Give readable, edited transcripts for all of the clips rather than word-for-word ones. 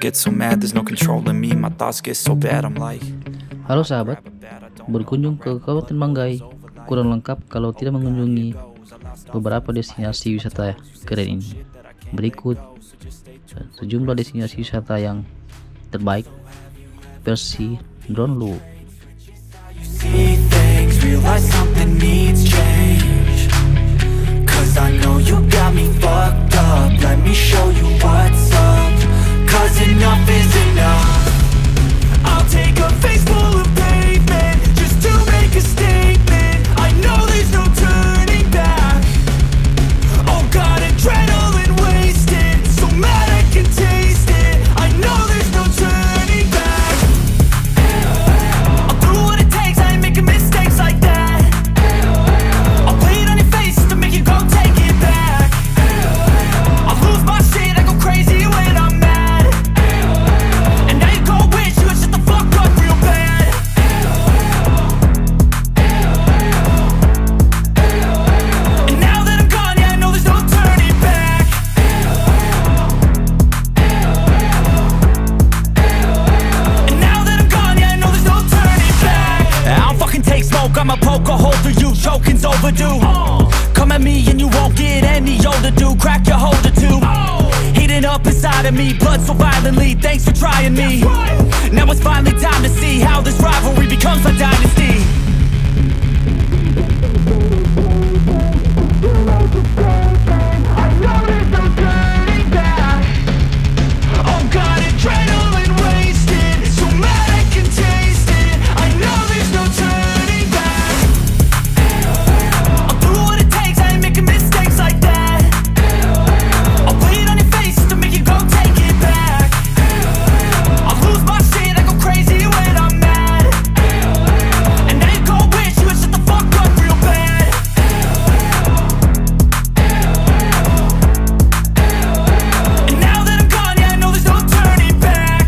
get so mad, there's no controlling me. My thoughts get so bad, I'm like. Halo sahabat, berkunjung ke Kabupaten Banggai kurang lengkap kalau tidak mengunjungi beberapa destinasi wisata keren ini. Berikut sejumlah destinasi wisata yang terbaik versi drone Luwuk. I know you got me fucked up. Let me show you what's up. 'Cause enough is enough. I'll take a face full of pavement just to make a statement. I know there's no turning back. Oh God, adrenaline wasted, so mad I can taste it. I know there's no turning back. I'll do what it takes, I ain't making mistakes like that. I'll play it on your face to make you go take it back. I'll lose my shit, I go crazy when I'm mad. And now you go wish you would shut the fuck up real bad. And now that I'm gone, yeah, I know there's no turning back. And now that I'm gone, yeah, I know there's no turning back. I don't fucking take smoke, I'ma poke a hole through you, choking's overdue. Come at me and you won't get any older, dude. Crack your holder too. Heating up inside of me, blood so violently. Thanks for trying me. Now it's finally time to see how this rivalry becomes a dynasty. I know there's no turning back. Oh God, adrenaline wasted, so mad I can taste it. I know there's no turning back. I'll do what it takes, I ain't making mistakes like that. I'll play it on your face to make you go take it back. I'll lose my shit, I go crazy when I'm mad. And now you go wish you would shut the fuck up real bad. And now that I'm gone, yeah, I know there's no turning back.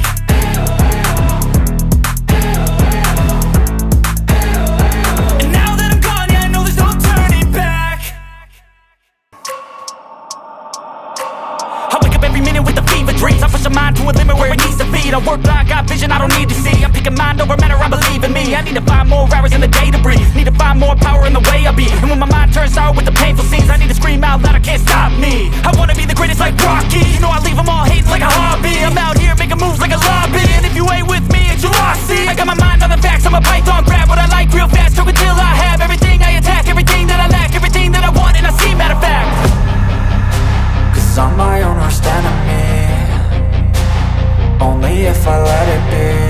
And now that I'm gone, yeah, I know there's no turning back. I wake up every minute with the fever dreams. I push my mind to a limit where it needs to be. I work blind, got vision I don't need to see. I'm picking mind over matter, I believe in me. I need to find more hours in the day to breathe. Need to find more power in the way I be. And when my mind turns sour with the painful scenes, I need to scream out loud, I can't stop me. I wanna be the greatest like Rocky. You know I leave them all hating like a hobby. I'm out here making moves like a lobby. And if you ain't with me, it's your loss, see. I got my mind on the facts, I'm a python, grab what I like real fast. Choke until I have everything I attack, everything that I lack, everything that I want, and I see, matter of fact. 'Cause I'm my own worst enemy. Only if I let it be.